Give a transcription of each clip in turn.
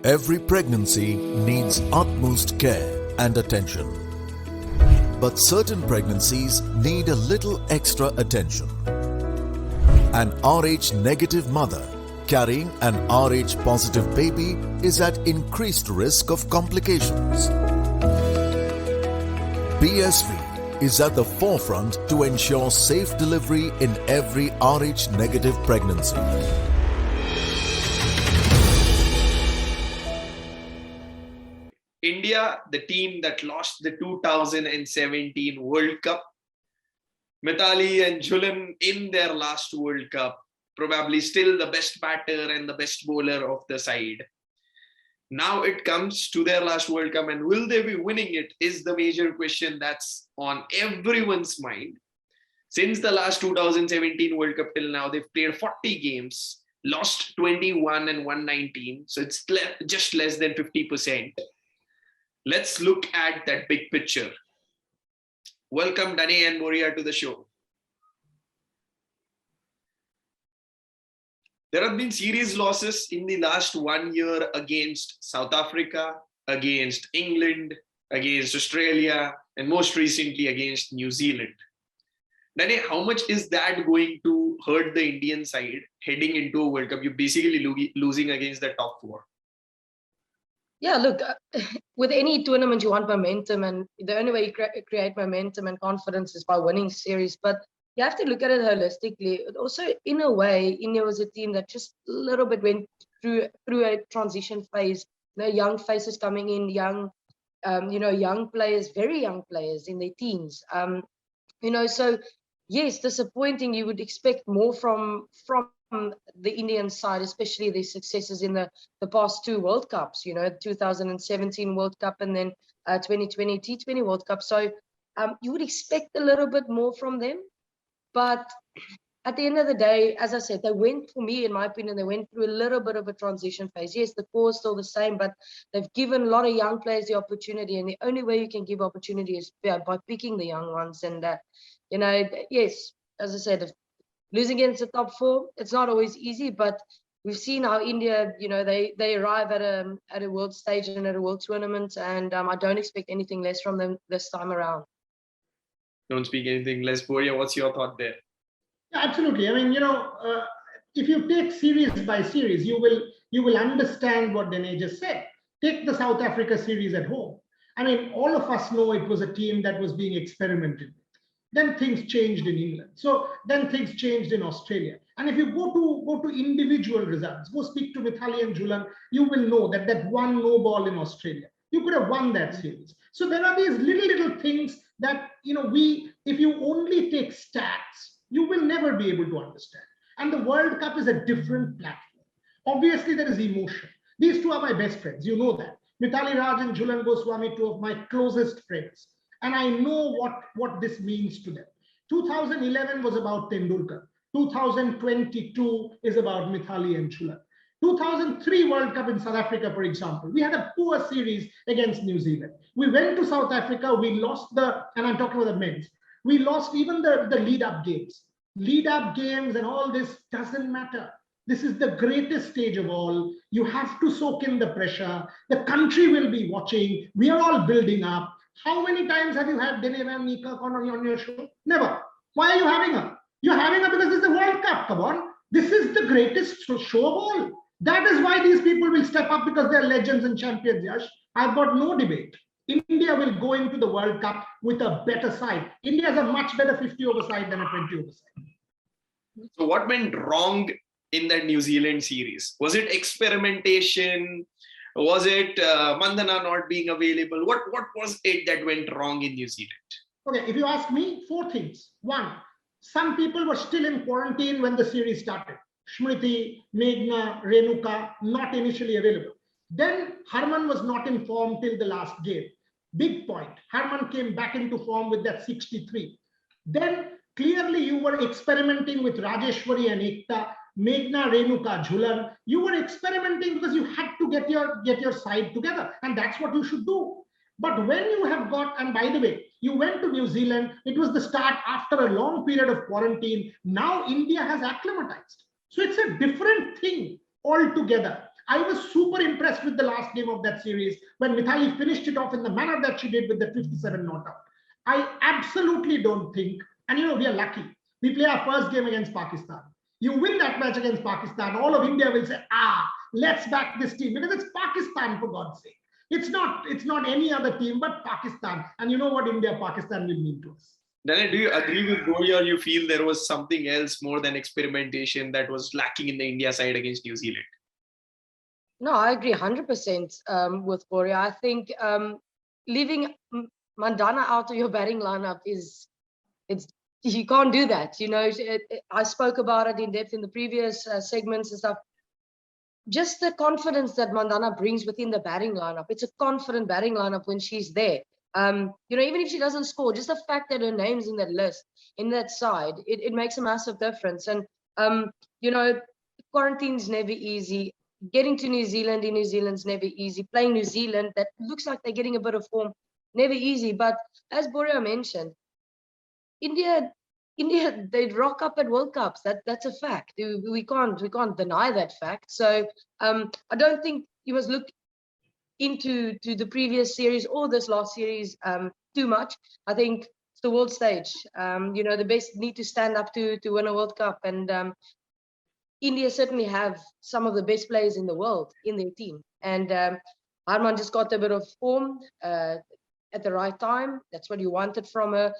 Every pregnancy needs utmost care and attention. But certain pregnancies need a little extra attention. An Rh negative mother carrying an Rh positive baby is at increased risk of complications. BSV is at the forefront to ensure safe delivery in every Rh negative pregnancy. India, the team that lost the 2017 World Cup. Mithali and Jhulan in their last World Cup, probably still the best batter and the best bowler of the side. Now it comes to their last World Cup, and will they be winning it is the major question that's on everyone's mind. Since the last 2017 World Cup till now, they've played 40 games, lost 21 and won 19. So it's just less than 50%. Let's look at that big picture. Welcome Dane and Moria to the show. There have been series losses in the last 1 year against South Africa, against England, against Australia, and most recently against New Zealand. Dane, how much is that going to hurt the Indian side heading into a World Cup? You're basically losing against the top four. Yeah, look, with any tournament, you want momentum, and the only way you create momentum and confidence is by winning series. But you have to look at it holistically. Also, in a way, India was a team that just a little bit went through a transition phase. Young faces coming in, young players, very young players in their teens. So yes, disappointing. You would expect more from the Indian side, especially their successes in the past two World Cups, 2017 World Cup and then 2020 T20 World Cup. So you would expect a little bit more from them. But at the end of the day, as I said, for me, in my opinion, they went through a little bit of a transition phase. Yes, the core is still the same, but they've given a lot of young players the opportunity. And the only way you can give opportunity is by picking the young ones. And, yes, as I said, losing against the top four, it's not always easy, but we've seen how India, they arrive at a world stage and at a world tournament, and I don't expect anything less from them this time around. Don't speak anything less. Boria, what's your thought there? Yeah, absolutely. I mean, if you take series by series, you will understand what Dane just said. Take the South Africa series at home. I mean, all of us know it was a team that was being experimented with. Then things changed in England. So then things changed in Australia. And if you go to individual results, go speak to Mithali and Jhulan, you will know that one no ball in Australia, you could have won that series. So there are these little things that, if you only take stats, you will never be able to understand. And the World Cup is a different platform. Obviously, there is emotion. These two are my best friends. You know that. Mithali Raj and Jhulan Goswami, two of my closest friends. And I know what this means to them. 2011 was about Tendulkar. 2022 is about Mithali and Jhulan. 2003 World Cup in South Africa, for example, we had a poor series against New Zealand. We went to South Africa, we lost and I'm talking about the men's, we lost even the lead-up games. Lead-up games and all this doesn't matter. This is the greatest stage of all. You have to soak in the pressure. The country will be watching. We are all building up. How many times have you had Dane and Nika on your show? Never. Why are you having her? You're having her because it's the World Cup. Come on. This is the greatest show of all. That is why these people will step up, because they're legends and champions, Yash. I've got no debate. India will go into the World Cup with a better side. India has a much better 50-over side than a 20-over side. So what went wrong in that New Zealand series? Was it experimentation? Was it Mandana not being available? What was it that went wrong in New Zealand? Okay, if you ask me, 4 things. 1, some people were still in quarantine when the series started. Smriti, Meghna, Renuka, not initially available. Then Harman was not in form till the last game. Big point. Harman came back into form with that 63. Then clearly you were experimenting with Rajeshwari and Ekta, Meghna, Renuka, Jhulan. You were experimenting because you had to get your side together, and that's what you should do. But when you have got, and by the way, you went to New Zealand, it was the start after a long period of quarantine. Now India has acclimatized. So it's a different thing altogether. I was super impressed with the last game of that series when Mithali finished it off in the manner that she did with the 57 not out. I absolutely don't think, and we are lucky. We play our first game against Pakistan. You win that match against Pakistan, all of India will say, let's back this team, because it's Pakistan, for God's sake. It's not any other team but Pakistan. And you know what India-Pakistan will mean to us. Then do you agree with Bory, or you feel there was something else more than experimentation that was lacking in the India side against New Zealand? No, I agree 100% with Bory. I think leaving Mandana out of your batting lineup you can't do that. I spoke about it in depth in the previous segments and stuff. Just the confidence that Mandana brings within the batting lineup. It's a confident batting lineup when she's there. Even if she doesn't score, just the fact that her name's in that list, in that side, it makes a massive difference. And, quarantine's never easy. Getting to New Zealand in New Zealand's never easy. Playing New Zealand, that looks like they're getting a bit of form, never easy. But as Boria mentioned, India, they rock up at World Cups. That's a fact. We can't deny that fact. So I don't think you must look into the previous series or this last series too much. I think it's the world stage. The best need to stand up to win a World Cup, and India certainly have some of the best players in the world in their team. And Harman just got a bit of form at the right time. That's what you wanted from her.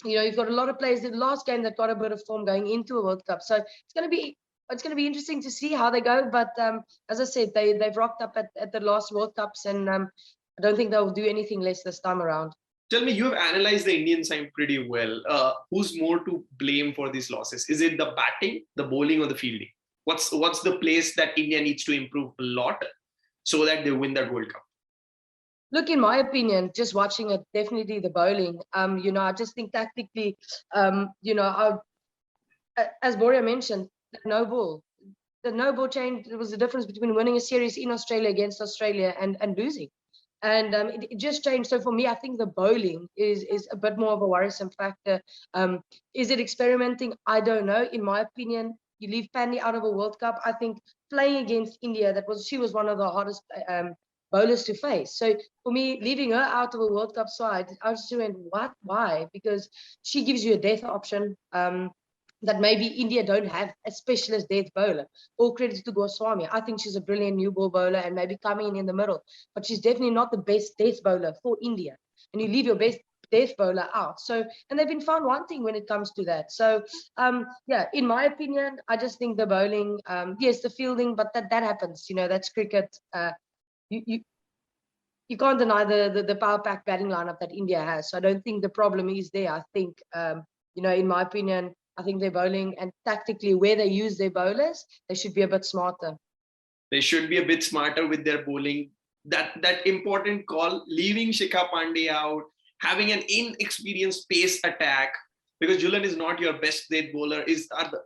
You've got a lot of players in the last game that got a bit of form going into a World Cup. So it's going to be interesting to see how they go. But as I said, they've rocked up at the last World Cups, and I don't think they'll do anything less this time around. Tell me, you have analyzed the Indian side pretty well. Who's more to blame for these losses? Is it the batting, the bowling, or the fielding? What's the place that India needs to improve a lot so that they win that World Cup? Look, in my opinion, just watching it, definitely the bowling. I just think tactically, as Boria mentioned, the no ball change. There was the difference between winning a series in Australia against Australia and losing. And it just changed. So for me, I think the bowling is a bit more of a worrisome factor. Is it experimenting? I don't know. In my opinion, you leave Pandey out of a World Cup. I think playing against India, she was one of the hardest bowlers to face. So for me, leaving her out of a World Cup side, I just went, what? Why? Because she gives you a death option that maybe India don't have, a specialist death bowler. All credit to Goswami. I think she's a brilliant new ball bowler and maybe coming in the middle, but she's definitely not the best death bowler for India. And you leave your best death bowler out. So, and they've been found wanting when it comes to that. So, in my opinion, I just think the bowling, yes, the fielding, but that happens. That's cricket. You can't deny the power pack batting lineup that India has. So I don't think the problem is there. I think, in my opinion, I think their bowling and tactically where they use their bowlers, they should be a bit smarter. They should be a bit smarter with their bowling. That important call, leaving Shikha Pandey out, having an inexperienced pace attack, because Julan is not your best death bowler,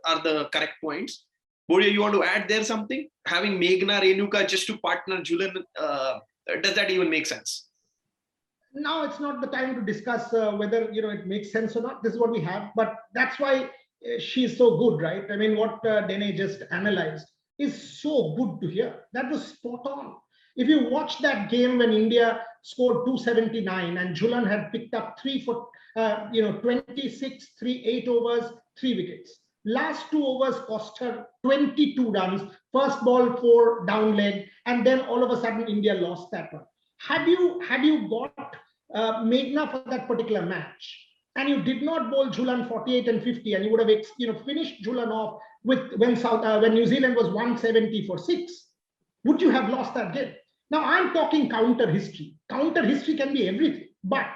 are the correct points. Boria, you want to add there something? Having Meghna Renuka just to partner Julan, does that even make sense? Now it's not the time to discuss whether it makes sense or not. This is what we have, but that's why she's so good, right? I mean, what Dene just analyzed is so good to hear. That was spot on. If you watch that game when India scored 279 and Julan had picked up 3 for 26, 8 overs, 3 wickets. Last 2 overs cost her 22 runs. First ball 4 down leg, and then all of a sudden India lost that one. Had you got Meghna for that particular match, and you did not bowl Julan 48 and 50, and you would have finished Julan off with when New Zealand was 170 for 6, would you have lost that game? Now I'm talking counter history. Counter history can be everything, but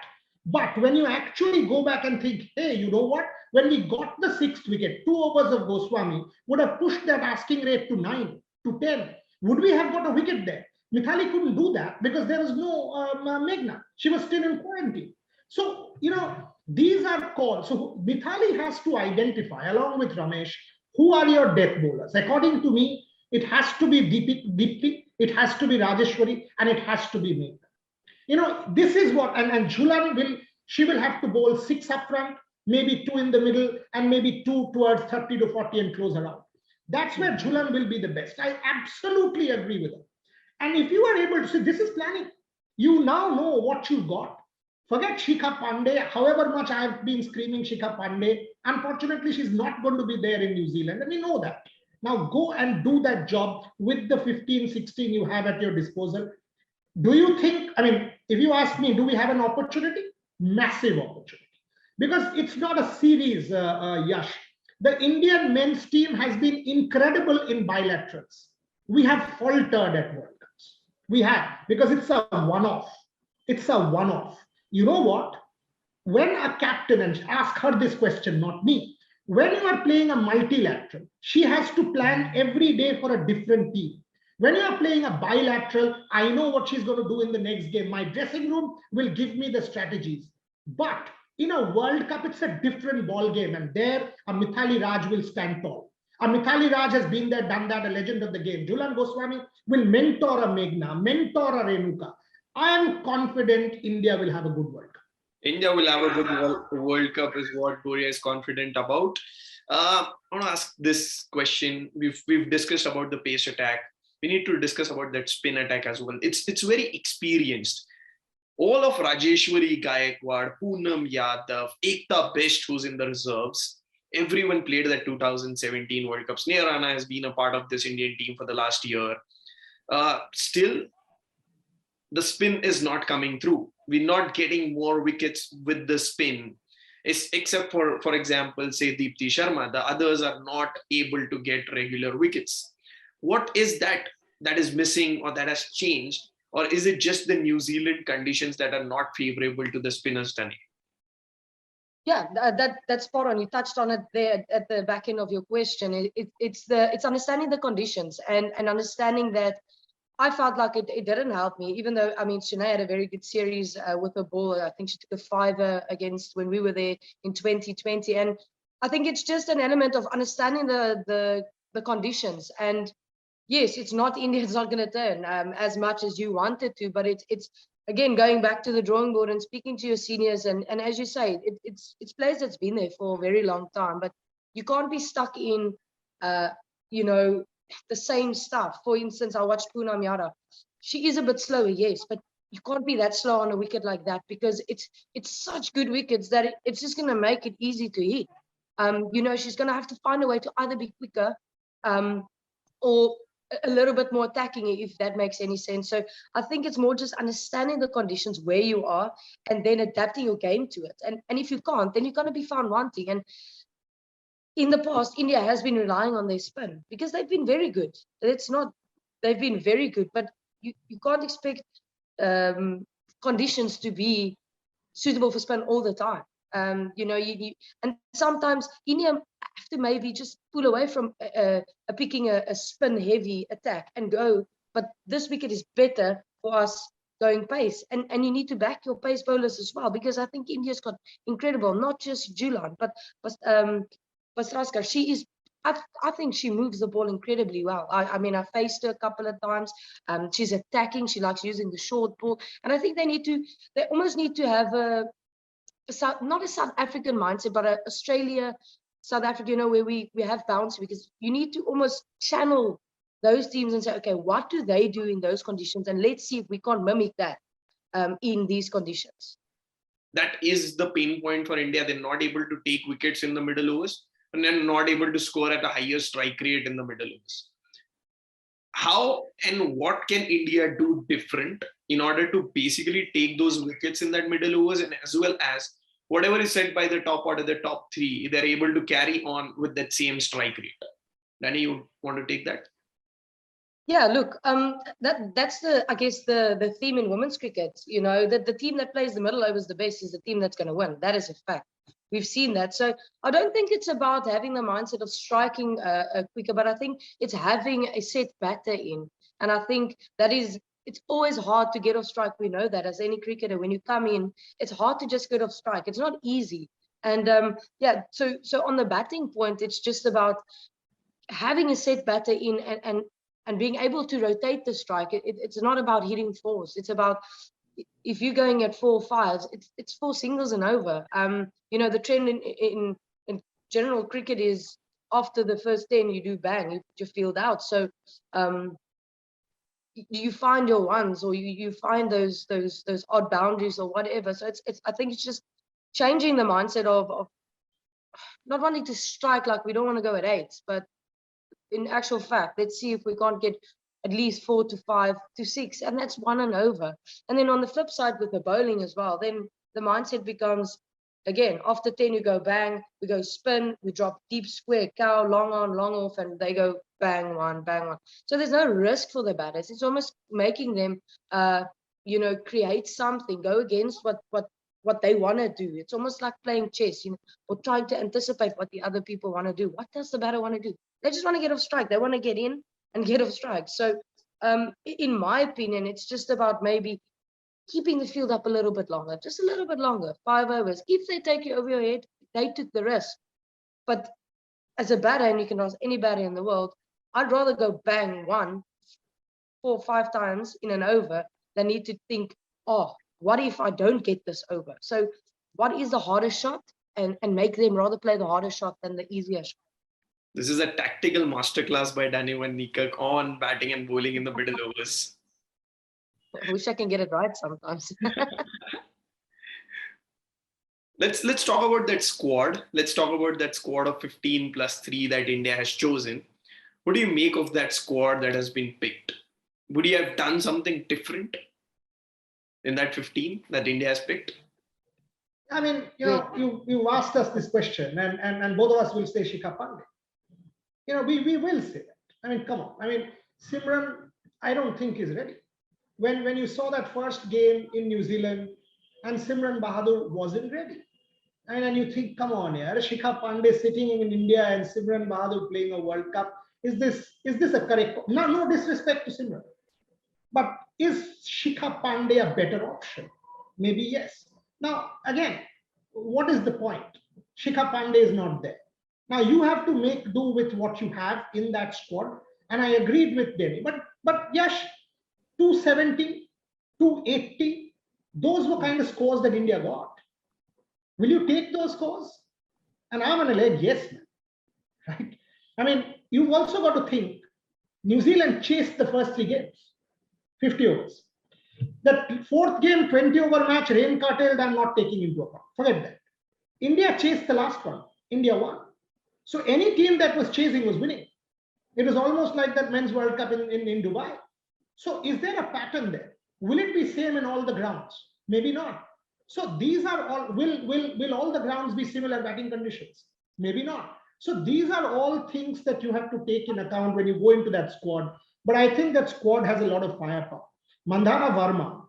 when you actually go back and think, hey, you know what? When we got the 6th wicket, 2 overs of Goswami would have pushed that asking rate to 9, to 10. Would we have got a wicket there? Mithali couldn't do that because there was no Meghna. She was still in quarantine. So, these are calls. So Mithali has to identify, along with Ramesh, who are your death bowlers. According to me, it has to be Deepti, it has to be Rajeshwari, and it has to be Meghna. This is what, and Julan will have to bowl 6 up front, maybe 2 in the middle, and maybe 2 towards 30 to 40 and close her out. That's where Jhulan will be the best. I absolutely agree with her. And if you are able to see, this is planning. You now know what you got. Forget Shikha Pandey. However much I have been screaming Shikha Pandey, unfortunately, she's not going to be there in New Zealand. And we know that. Now go and do that job with the 15, 16 you have at your disposal. Do you think, I mean, if you ask me, do we have an opportunity? Massive opportunity. Because it's not a series, Yash. The Indian men's team has been incredible in bilaterals. We have faltered at World Cups. We have, because it's a one-off. It's a one-off. You know what? When a captain, and ask her this question, not me, when you are playing a multilateral, she has to plan every day for a different team. When you are playing a bilateral, I know what she's going to do in the next game. My dressing room will give me the strategies. But in a World Cup, it's a different ball game, and there a Mithali Raj will stand tall. A Mithali Raj has been there, done that, a legend of the game. Jhulan Goswami will mentor a Meghna, mentor a Renuka. I am confident India will have a good World Cup. India will have a good World Cup is what Boria is confident about. I want to ask this question. We've discussed about the pace attack. We need to discuss about that spin attack as well. It's very experienced. All of Rajeshwari Gaikwad, Poonam Yadav, Ekta Best, who's in the reserves, everyone played that 2017 World Cup. Sneha Rana has been a part of this Indian team for the last year. Still, the spin is not coming through. We're not getting more wickets with the spin, except for example, say Deepti Sharma. The others are not able to get regular wickets. What is that is missing or that has changed? Or is it just the New Zealand conditions that are not favorable to the spinners, Tani? Yeah, that's spot on. You touched on it there at the back end of your question. It's understanding the conditions and understanding that I felt like it didn't help me, even though, I mean, Shanae had a very good series with the ball. I think she took a fiver against when we were there in 2020. And I think it's just an element of understanding the conditions. And yes, it's not India, it's not going to turn as much as you want it to, but it's again, going back to the drawing board and speaking to your seniors. And as you say, it's players that's been there for a very long time, but you can't be stuck in, the same stuff. For instance, I watched Poonam Yadav. She is a bit slower, yes, but you can't be that slow on a wicket like that because it's such good wickets that it's just going to make it easy to hit. She's going to have to find a way to either be quicker or a little bit more attacking, if that makes any sense. So I think it's more just understanding the conditions where you are and then adapting your game to it. And if you can't, then you're going to be found wanting. And in the past, India has been relying on their spin because they've been very good. They've been very good, but you can't expect conditions to be suitable for spin all the time. And sometimes India have to maybe just pull away from picking a spin heavy attack and go, but this wicket is better for us going pace. And you need to back your pace bowlers as well, because I think India's got incredible, not just Jhulan, but Pastraska. She is, I think she moves the ball incredibly well. I mean, I faced her a couple of times. She's attacking. She likes using the short ball. And I think they almost need to have not a South African mindset, but Australia, South Africa, where we have bounce, because you need to almost channel those teams and say, okay, what do they do in those conditions? And let's see if we can't mimic that in these conditions. That is the pain point for India. They're not able to take wickets in the middle overs and then not able to score at a higher strike rate in the middle overs. How and what can India do different in order to basically take those wickets in that middle overs, and as well as whatever is said by the top order, the top three, they're able to carry on with that same strike rate? Danny, you want to take that? Yeah, look, that's the theme in women's cricket. That the team that plays the middle overs the best is the team that's going to win. That is a fact. We've seen that. So I don't think it's about having the mindset of striking quicker, but I think it's having a set batter in. And I think it's always hard to get off strike. We know that as any cricketer, when you come in, it's hard to just get off strike. It's not easy. And so on the batting point, it's just about having a set batter in and being able to rotate the strike. It's not about hitting fours. It's about, if you're going at 4 5s, it's 4 singles and over. The trend in general cricket is after the first 10, you do bang, you put your field out. So you find your ones, or you find those odd boundaries or whatever. So it's I think it's just changing the mindset of not wanting to strike like we don't want to go at 8s, but in actual fact, let's see if we can't get at least 4 to 5 to 6, and that's 1 and over. And then on the flip side with the bowling as well, then the mindset becomes, again, after 10 you go bang, we go spin, we drop deep square, cow, long on, long off, and they go bang one, bang one. So there's no risk for the batters. It's almost making them, create something, go against what they want to do. It's almost like playing chess, or trying to anticipate what the other people want to do. What does the batter want to do? They just want to get off strike. They want to get in and get off strike. So in my opinion, it's just about maybe keeping the field up a little bit longer, just a little bit longer, 5 overs. If they take you over your head, they took the risk. But as a batter, and you can ask any batter in the world, I'd rather go bang 1, 4, 5 times in an over than need to think, oh, what if I don't get this over? So what is the hardest shot? And make them rather play the harder shot than the easier shot. This is a tactical masterclass by Danny van Niekerk on batting and bowling in the middle overs. I wish I can get it right sometimes. Let's talk about that squad. Let's talk about that squad of 15 plus 3 that India has chosen. What do you make of that squad that has been picked? Would you have done something different in that 15 that India has picked? I mean, you asked us this question, and both of us will say Shikha Pandey. We will say that. I mean, come on. I mean, Simran, I don't think is ready. When you saw that first game in New Zealand, and Simran Bahadur wasn't ready, and you think, come on, yeah, Shikha Pandey sitting in India and Simran Bahadur playing a World Cup. Is this a correct? No disrespect to Simran, but is Shikha Pandey a better option? Maybe yes. Now, again, what is the point? Shikha Pandey is not there. Now, you have to make do with what you have in that squad. And I agreed with Denny. But Yash, 270, 280, those were kind of scores that India got. Will you take those scores? And I'm on a leg, yes, man. Right? I mean, you've also got to think, New Zealand chased the first 3 games, 50 overs. The 4th game, 20-over match, rain curtailed, I'm not taking into account. Forget that. India chased the last one. India won. So any team that was chasing was winning. It was almost like that men's World Cup in Dubai. So is there a pattern there? Will it be same in all the grounds? Maybe not. So these are all, will all the grounds be similar batting conditions? Maybe not. So these are all things that you have to take in account when you go into that squad. But I think that squad has a lot of firepower. Mandhana Varma,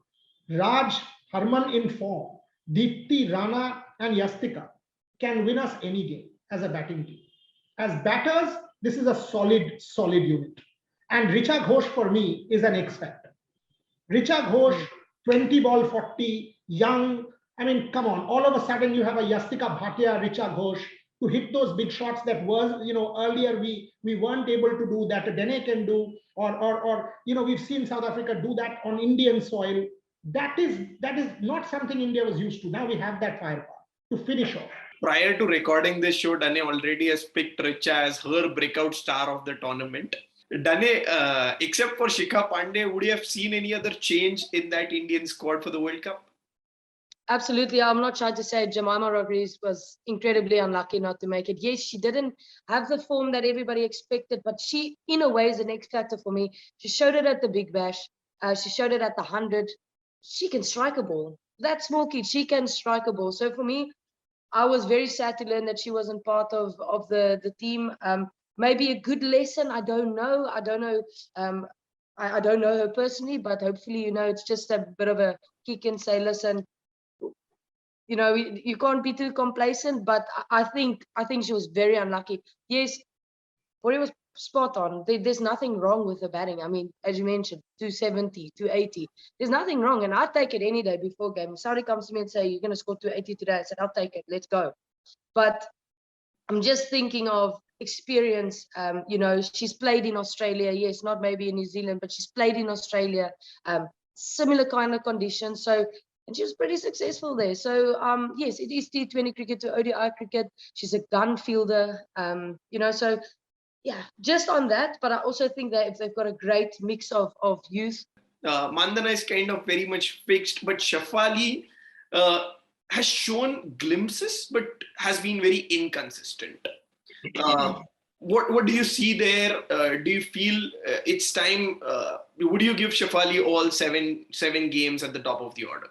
Raj, Harman in form, Deepti, Rana, and Yastika can win us any game as a batting team. As batters, this is a solid unit. And Richa Ghosh for me is an X factor. Richa Ghosh, 20 ball 40, young. I mean, come on. All of a sudden you have a Yastika Bhatia, Richa Ghosh to hit those big shots that was, earlier we weren't able to do that. Dene can do, or we've seen South Africa do that on Indian soil. That is not something India was used to. Now we have that firepower to finish off. Prior to recording this show, Dane already has picked Richa as her breakout star of the tournament. Dane, except for Shikha Pandey, would you have seen any other change in that Indian squad for the World Cup? Absolutely. I'm not shy to say Jemima Rodriguez was incredibly unlucky not to make it. Yes, she didn't have the form that everybody expected, but she, in a way, is an X factor for me. She showed it at the Big Bash. She showed it at the 100. She can strike a ball. That small kid, she can strike a ball. So for me, I was very sad to learn that she wasn't part of the team. Maybe a good lesson. I don't know. I don't know her personally, but hopefully, it's just a bit of a kick and say, listen, you can't be too complacent, but I think she was very unlucky. Yes, Bori was spot on. There's nothing wrong with the batting. I mean, as you mentioned, 270, 280. There's nothing wrong, and I'd take it any day before game. If somebody comes to me and say, you're going to score 280 today, I said, I'll take it. Let's go. But I'm just thinking of experience. She's played in Australia. Yes, not maybe in New Zealand, but she's played in Australia. Similar kind of conditions. So and she was pretty successful there. So yes, it is T20 cricket to ODI cricket. She's a gun fielder, you know, so yeah, just on that. But I also think that if they've got a great mix of youth. Mandana is kind of very much fixed, but Shafali has shown glimpses, but has been very inconsistent. What do you see there? Do you feel it's time? Would you give Shafali all seven games at the top of the order?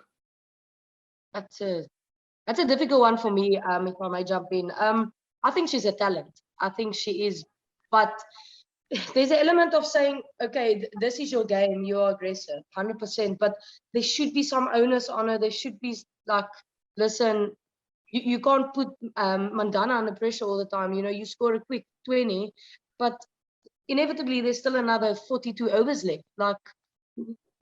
That's a difficult one for me. If I may jump in, I think she's a talent. I think she is, but there's an element of saying, okay, this is your game, you're aggressive, 100%. But there should be some onus on her. There should be like, listen, you can't put Mandana under pressure all the time. You know, you score a quick 20, but inevitably there's still another 42 overs left. Like,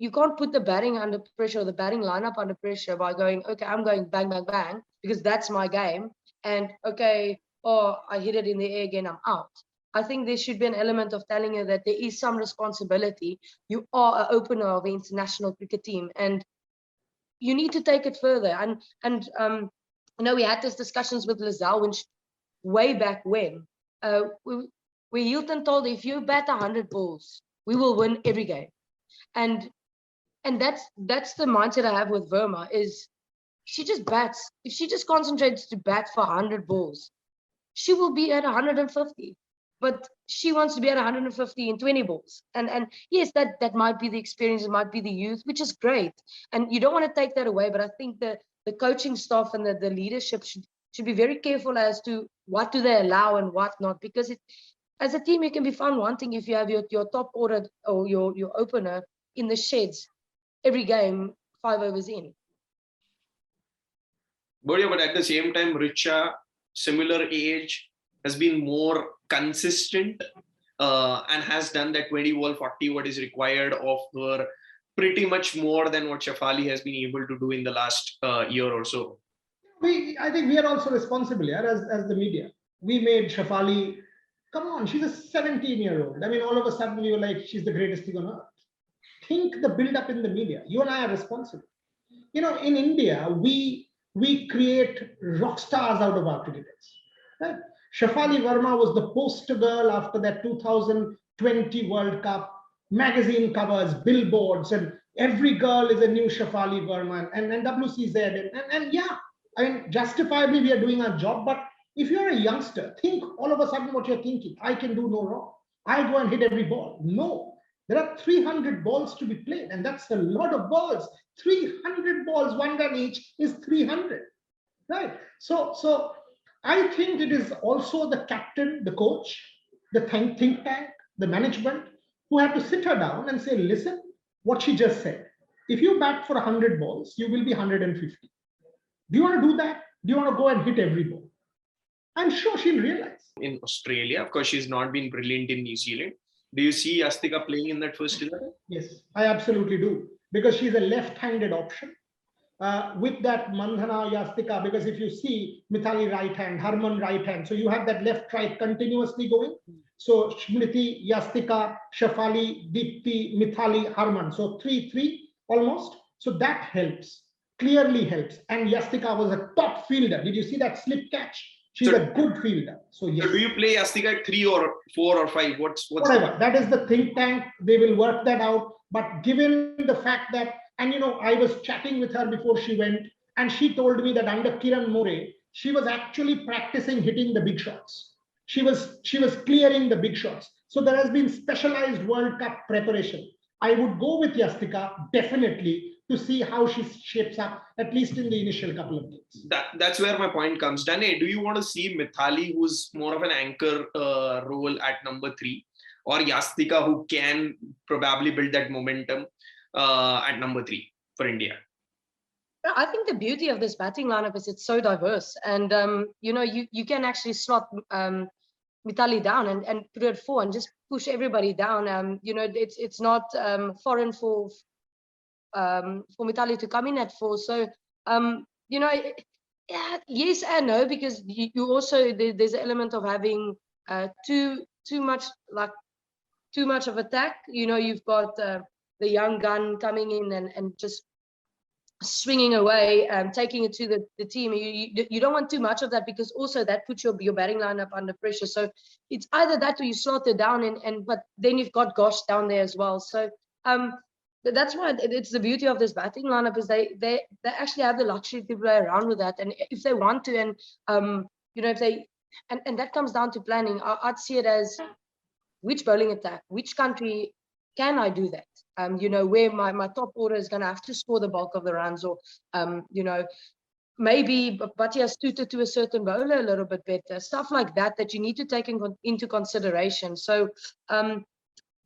you can't put the batting under pressure, or the batting lineup under pressure by going, okay, I'm going bang, bang, bang, because that's my game. And okay, oh, I hit it in the air again, I'm out. I think there should be an element of telling her that there is some responsibility. You are an opener of the international cricket team, and you need to take it further. And you know, we had these discussions with Lizelle way back when. We Hilton told her, if you bat 100 balls, we will win every game. And that's the mindset I have with Verma, is she just bats. If she just concentrates to bat for 100 balls, she will be at 150. But she wants to be at 150 in 20 balls. And yes, that might be the experience, it might be the youth, which is great. And you don't want to take that away, but I think the coaching staff and the leadership should be very careful as to what do they allow and what not, because as a team, you can be found wanting if you have your top order or your opener in the sheds every game, 5 overs in. But at the same time, Richa, similar age, has been more consistent and has done that 20 ball 40 what is required of her pretty much more than what Shafali has been able to do in the last year or so. I think we are also responsible here as the media. We made Shafali, come on, she's a 17-year-old. I mean, all of a sudden we were like, she's the greatest thing on earth. Think the build-up in the media. You and I are responsible. You know, in India, we create rock stars out of our cricketers. Right? Shafali Verma was the poster girl after that 2020 World Cup, magazine covers, billboards, and every girl is a new Shafali Verma and WCZ. And yeah, I mean, justifiably we are doing our job, but if you're a youngster, think all of a sudden what you're thinking, I can do no wrong. I go and hit every ball. No, there are 300 balls to be played, and that's a lot of balls. 300 balls, 1 run each is 300, right? So I think it is also the captain, the coach, the think tank, the management, who have to sit her down and say, listen, what she just said. If you bat for 100 balls, you will be 150. Do you want to do that? Do you want to go and hit every ball? I'm sure she'll realize. In Australia, of course, she's not been brilliant in New Zealand. Do you see Yastika playing in that first 11? Yes, I absolutely do. Because she's a left-handed option. With that Mandana, Yastika, because if you see Mithali right hand, Harman right hand, so you have that left right continuously going. So Smriti, Yastika, Shafali, Deepti, Mithali, Harman. So 3-3 almost. So that helps, clearly helps. And Yastika was a top fielder. Did you see that slip catch? She's a good fielder. So yes. So do you play Yastika at 3 or 4 or 5? What's whatever? That is the think tank. They will work that out. But given the fact that, and you know, I was chatting with her before she went, and she told me that under Kiran More, she was actually practicing hitting the big shots. She was clearing the big shots. So there has been specialized World Cup preparation. I would go with Yastika definitely to see how she shapes up, at least in the initial couple of games. That's where my point comes. Dane, do you want to see Mithali, who's more of an anchor role at number 3, or Yastika, who can probably build that momentum at number 3 for India? I think the beauty of this batting lineup is it's so diverse, and you know, you can actually slot Mithali down and put it 4 and just push everybody down. You know, it's not foreign for Mithali to come in at 4. So you know, yeah, yes and no, because you also there's an element of having too much of attack. You know, you've got the young gun coming in and just swinging away, taking it to the team. You don't want too much of that, because also that puts your batting lineup under pressure. So it's either that or you slot it down, but then you've got Gosh down there as well. So that's why it's the beauty of this batting lineup, is they actually have the luxury to play around with that, and if they want to, and if they and that comes down to planning. I'd see it as which bowling attack, which country can I do that? Where my top order is going to have to score the bulk of the runs, or maybe Bhatia suited to a certain bowler a little bit better, stuff like that you need to take into consideration. So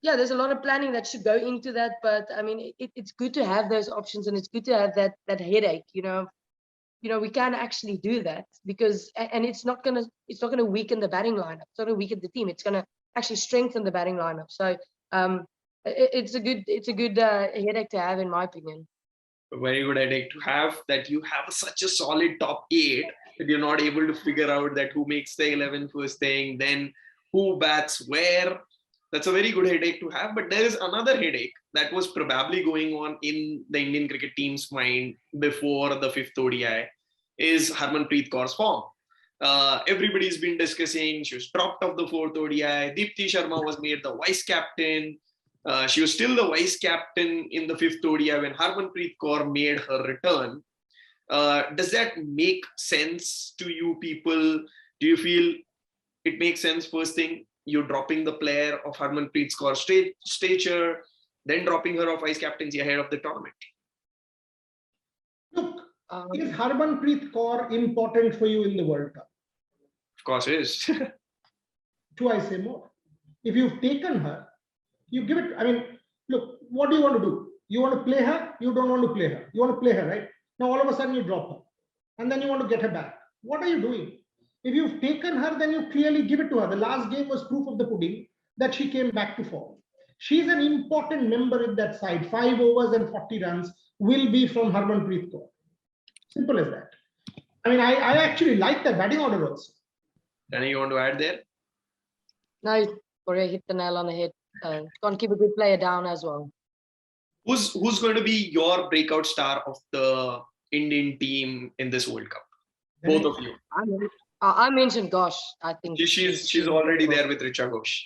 yeah, there's a lot of planning that should go into that, but I mean, it's good to have those options, and it's good to have that headache. We can actually do that, because and it's not gonna weaken the batting lineup. It's not gonna weaken the team. It's gonna actually strengthen the batting lineup. So it's a good headache to have, in my opinion. A very good headache to have, that you have such a solid top 8 that you're not able to figure out that who makes the 11 first thing, then who bats where. That's a very good headache to have. But there is another headache that was probably going on in the Indian cricket team's mind before the 5th ODI, is Harmanpreet Kaur's form. Everybody's been discussing, she was dropped off the 4th ODI. Deepti Sharma was made the vice captain. She was still the vice captain in the 5th ODI when Harmanpreet Kaur made her return. Does that make sense to you people? Do you feel it makes sense? First thing, you're dropping the player of Harmanpreet Kaur's stature, then dropping her of vice captaincy ahead of the tournament. Look, is Harmanpreet Kaur important for you in the World Cup? Of course it is. Do I say more? If you've taken her, you give it. I mean, look, what do you want to do? You want to play her? You don't want to play her. You want to play her, right? Now all of a sudden you drop her, and then you want to get her back. What are you doing? If you've taken her, then you clearly give it to her. The last game was proof of the pudding that she came back to form. She's an important member in that side. 5 overs and 40 runs will be from Harmanpreet Kaur. Simple as that. I mean, I actually like that batting order also. Anything you want to add there? No, Corey hit the nail on the head. Can't keep a good player down as well. Who's going to be your breakout star of the Indian team in this World Cup? Both of you. I mentioned Gosh. I think she's already there with Richa Ghosh.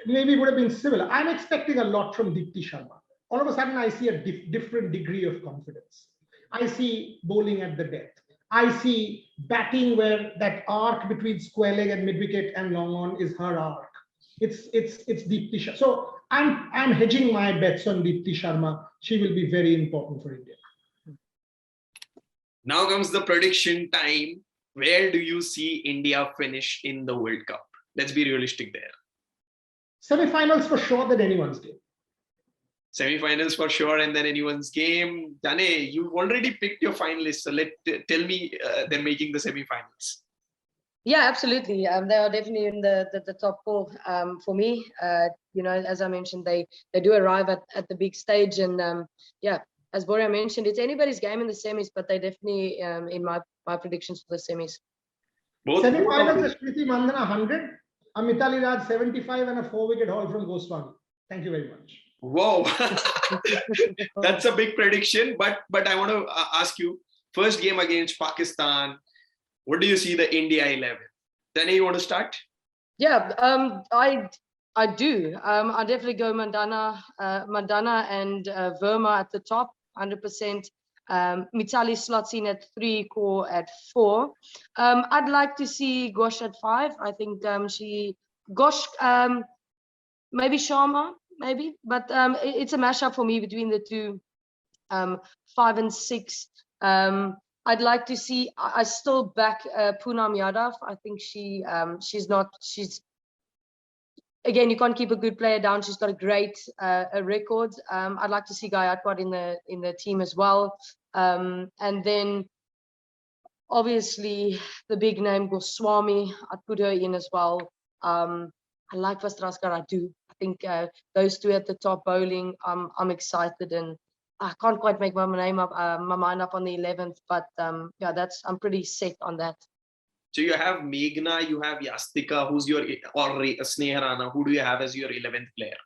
Maybe it would have been similar. I'm expecting a lot from Deepti Sharma. All of a sudden, I see a different degree of confidence. I see bowling at the death. I see batting where that arc between square leg and mid wicket and long on is her arc. It's Deepti Sharma. So I'm hedging my bets on Deepti Sharma. She will be very important for India. Now comes the prediction time. Where do you see India finish in the World Cup? Let's be realistic there. Semi-finals for sure, than anyone's game. Semi-finals for sure, and then anyone's game. Dane, you've already picked your finalists, so tell me they're making the semi-finals. Yeah, absolutely. They are definitely in the top 4 for me. As I mentioned, they do arrive at the big stage, and yeah, as Boria mentioned, it's anybody's game in the semis, but they definitely in my predictions for the semis. Semi-finals is Kriti Mandana 100, a Mithali Raj 75, and a 4-wicket haul from Goswami. Thank you very much. Whoa, that's a big prediction. But I want to ask you, first game against Pakistan, what do you see the India 11? Then you want to start? Yeah, I do. I definitely go Mandana and Verma at the top, 100%. Mithali slots in at 3, Kaur at 4. I'd like to see Gosh at 5. I think Gosh, maybe Sharma, maybe, but it's a mashup for me between the two, 5 and 6. I'd like to see. I still back Poonam Yadav. I think she's again, you can't keep a good player down. She's got a great record. I'd like to see Gayatwad in the team as well. And then obviously the big name Goswami, I'd put her in as well. I like Vastraskar, I do. I think those two at the top bowling, I'm excited, and I can't quite make my mind up on the 11th, but yeah, I'm pretty set on that. So you have Meghna, you have Yastika, who's your, or Sneha Rana, who do you have as your 11th player?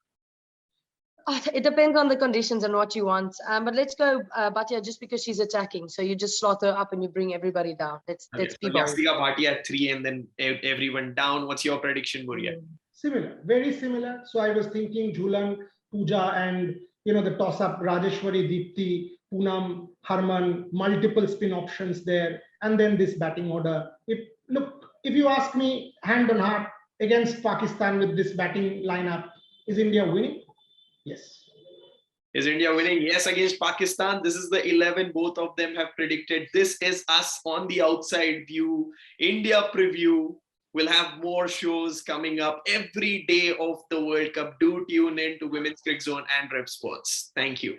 It depends on the conditions and what you want. But let's go, Bhatia, just because she's attacking. So you just slot her up and you bring everybody down. Let's Okay, be so bold. Yastika Bhatia at 3 and then everyone down. What's your prediction, Burya? Similar, very similar. So I was thinking Jhulan, Pooja, and the toss-up Rajeshwari, Deepti, Poonam, Harman, multiple spin options there, and then this batting order. If you ask me, hand on heart, against Pakistan with this batting lineup, is India winning? Yes. Is India winning? Yes, against Pakistan. This is the 11 both of them have predicted. This is us on the outside view. India preview. We'll have more shows coming up every day of the World Cup. Do tune in to Women's Cricket Zone and Rep Sports. Thank you.